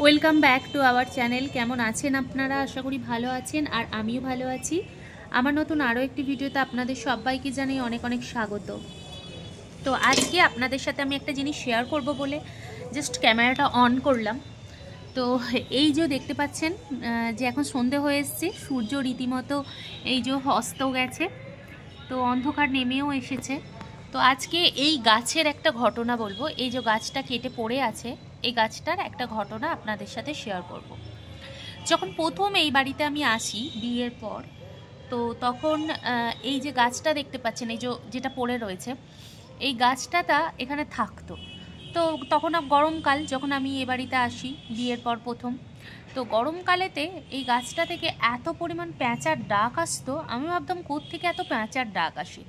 Welcome back to our channel. কেমন আছেন আপনারা? আশা করি ভালো আছেন, আর আমিও ভালো আছি। আমার নতুন আরও একটি ভিডিওতে আপনাদের সবাইকে জানাই অনেক অনেক স্বাগত। তো আজকে আপনাদের সাথে আমি একটা জিনিস শেয়ার করব বলে জাস্ট ক্যামেরাটা অন করলাম। তো এই যে দেখতে পাচ্ছেন যে এখন সন্ধে হয়ে এসছে, সূর্য রীতিমতো এই যে অস্ত গেছে, তো অন্ধকার নেমেও এসেছে। তো আজকে এই গাছের একটা ঘটনা বলবো। এই যে গাছটা কেটে পড়ে আছে, এই গাছটার একটা ঘটনা আপনাদের সাথে শেয়ার করব। যখন প্রথম এই বাড়িতে আমি আসি বিয়ের পর, তো তখন এই যে গাছটা দেখতে পাচ্ছেন, এই যে যেটা পড়ে রয়েছে, এই গাছটা এখানে থাকতো। তো তখন গরমকাল, যখন আমি এ বাড়িতে আসি বিয়ের পর প্রথম, তো গরমকালেতে এই গাছটা থেকে এত পরিমাণ প্যাঁচার ডাক আসতো, আমি ভাবতাম কোত্থেকে এত প্যাঁচার ডাক আসে।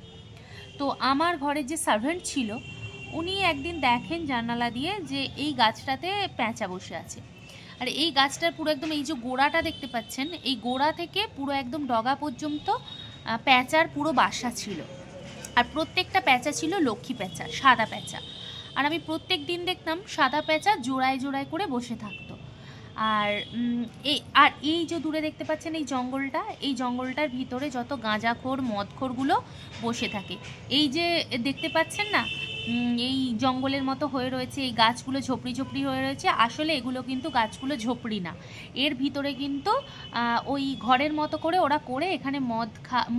তো আমার ঘরে যে সার্ভেন্ট ছিল, উনি একদিন দেখেন জানালা দিয়ে যে এই গাছটাতে প্যাঁচা বসে আছে। আর এই গাছটার পুরো একদম এই যে গোড়াটা দেখতে পাচ্ছেন, এই গোড়া থেকে পুরো একদম ডগা পর্যন্ত প্যাঁচার পুরো বাসা ছিল। আর প্রত্যেকটা প্যাঁচা ছিল লক্ষ্মী প্যাঁচা, সাদা প্যাঁচা। আর আমি প্রত্যেক দিন দেখতাম সাদা প্যাঁচা জোড়ায় জোড়ায় করে বসে থাকতো। আর এই যে দূরে দেখতে পাচ্ছেন এই জঙ্গলটা, এই জঙ্গলটার ভিতরে যত গাঁজাখোর মদখোরগুলো বসে থাকে। এই যে দেখতে পাচ্ছেন না, এই জঙ্গলের মতো হয়ে রয়েছে, এই গাছগুলো ঝোপড়ি ঝোপড়ি হয়ে রয়েছে, আসলে এগুলো কিন্তু গাছগুলো ঝোপড়ি না। এর ভিতরে কিন্তু ওই ঘরের মতো করে ওরা করে এখানে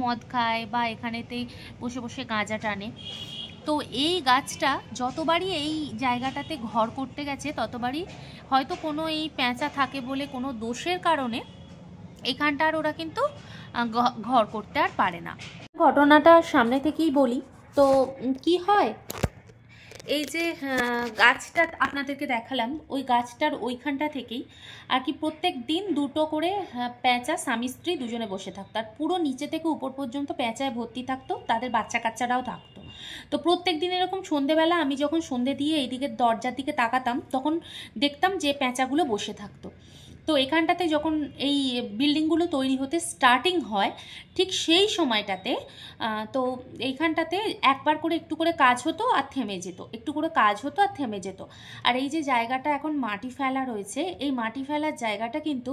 মদ খায় বা এখানেতেই বসে বসে গাঁজা টানে। তো এই গাছটা যতবারই এই জায়গাটাতে ঘর করতে গেছে, ততবারই হয়তো কোনো এই প্যাঁচা থাকে বলে কোনো দোষের কারণে এখানটা আর ওরা কিন্তু ঘর করতে আর পারে না। ঘটনাটা সামনে থেকেই বলি। তো কি হয়, এই যে গাছটা আপনাদেরকে দেখালাম, ওই গাছটার ওইখানটা থেকেই আর কি প্রত্যেক দিন দুটো করে প্যাঁচা স্বামী স্ত্রী দুজনে বসে থাকতো। আর পুরো নিচে থেকে উপর পর্যন্ত প্যাঁচায় ভর্তি থাকতো, তাদের বাচ্চা কাচ্চারাও থাকতো। তো প্রত্যেক দিন এরকম সন্ধেবেলা আমি যখন সন্ধে দিয়ে এইদিকে দরজার দিকে তাকাতাম, তখন দেখতাম যে প্যাঁচাগুলো বসে থাকতো। তো এখানটাতে যখন এই বিল্ডিংগুলো তৈরি হতে স্টার্টিং হয়, ঠিক সেই সময়টাতে তো এইখানটাতে একবার করে একটু করে কাজ হতো আর থেমে যেত, একটু করে কাজ হতো আর থেমে যেত। আর এই যে জায়গাটা এখন মাটি ফেলা রয়েছে, এই মাটি ফেলার জায়গাটা কিন্তু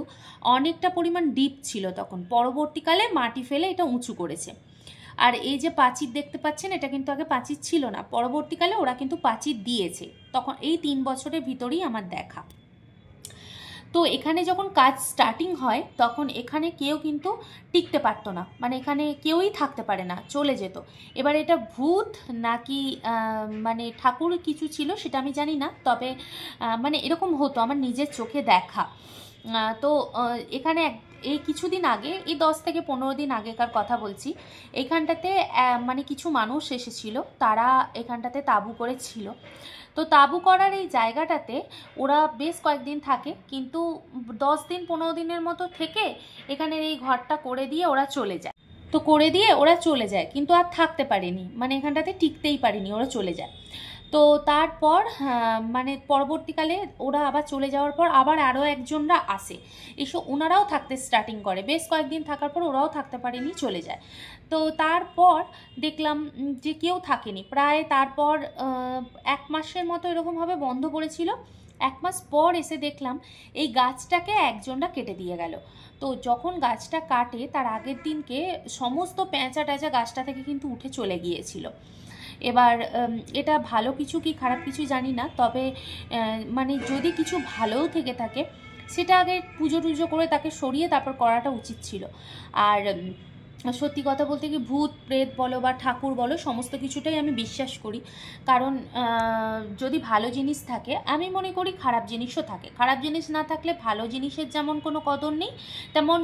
অনেকটা পরিমাণ ডিপ ছিল তখন, পরবর্তীকালে মাটি ফেলে এটা উঁচু করেছে। আর এই যে প্রাচীর দেখতে পাচ্ছেন, এটা কিন্তু আগে প্রাচীর ছিল না, পরবর্তীকালে ওরা কিন্তু প্রাচীর দিয়েছে। তখন এই 3 বছরের ভিতরেই আমার দেখা। তো এখানে যখন কাজ স্টার্টিং হয়, তখন এখানে কেউ কিন্তু টিকতে পারতো না, মানে এখানে কেউই থাকতে পারে না, চলে যেত। এবার এটা ভূত নাকি মানে ঠাকুর কিছু ছিল সেটা আমি জানি না, তবে মানে এরকম হতো, আমার নিজের চোখে দেখা। তো এখানে এই কিছুদিন আগে, এই 10 থেকে 15 দিন আগেকার কথা বলছি, এখানটাতে মানে কিছু মানুষ এসেছিল, তারা এখানটাতে তাঁবু করেছিল। তো তাঁবু করার এই জায়গাটাতে ওরা বেশ কয়েকদিন থাকে, কিন্তু 10 দিন 15 দিনের মতো থেকে এখানের এই ঘরটা করে দিয়ে ওরা চলে যায়। তো করে দিয়ে ওরা চলে যায়, কিন্তু আর থাকতে পারেনি, মানে এখানটাতে টিকতেই পারেনি, ওরা চলে যায়। তো তারপর মানে পরবর্তীকালে ওরা আবার চলে যাওয়ার পর আবার আরও একজনরা আসে, এসে ওনারাও থাকতে স্টার্টিং করে। বেশ কয়েকদিন থাকার পর ওরাও থাকতে পারেনি, চলে যায়। তো তারপর দেখলাম যে কেউ থাকেনি প্রায়, তারপর 1 মাসের মতো এরকমভাবে বন্ধ পড়েছিল। 1 মাস পর এসে দেখলাম এই গাছটাকে একজনরা কেটে দিয়ে গেল। তো যখন গাছটা কাটে তার আগের দিনকে সমস্ত প্যাঁচা ট্যাঁচা গাছটা থেকে কিন্তু উঠে চলে গিয়েছিল। এবার এটা ভালো কিছু কি খারাপ কিছু জানি না, তবে মানে যদি কিছু ভালোও থেকে থাকে, সেটা আগে পুজো টুজো করে তাকে সরিয়ে তারপর করাটা উচিত ছিল। আর সত্যি কথা বলতে কি, ভূত প্রেত বলো বা ঠাকুর বলো, সমস্ত কিছুটাই আমি বিশ্বাস করি। কারণ যদি ভালো জিনিস থাকে, আমি মনে করি খারাপ জিনিসও থাকে। খারাপ জিনিস না থাকলে ভালো জিনিসের যেমন কোনো কদর নেই, তেমন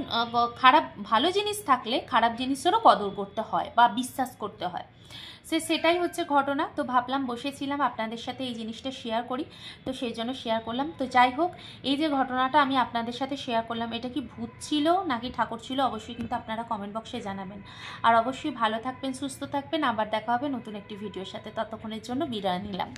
ভালো জিনিস থাকলে খারাপ জিনিসেরও কদর করতে হয় বা বিশ্বাস করতে হয়। সেটাই হচ্ছে ঘটনা। তো ভাবলাম, বসেছিলাম আপনাদের সাথে এই জিনিসটা শেয়ার করি, তো সেই জন্য শেয়ার করলাম। তো যাই হোক, এই যে ঘটনাটা আমি আপনাদের সাথে শেয়ার করলাম, এটা কি ভূত ছিল নাকি ঠাকুর ছিল, অবশ্যই কিন্তু আপনারা কমেন্ট বক্সে জানাবেন। আর অবশ্যই ভালো থাকবেন, সুস্থ থাকবেন। আবার দেখা হবে নতুন একটি ভিডিওর সাথে। ততক্ষণের জন্য বিদায় নিলাম।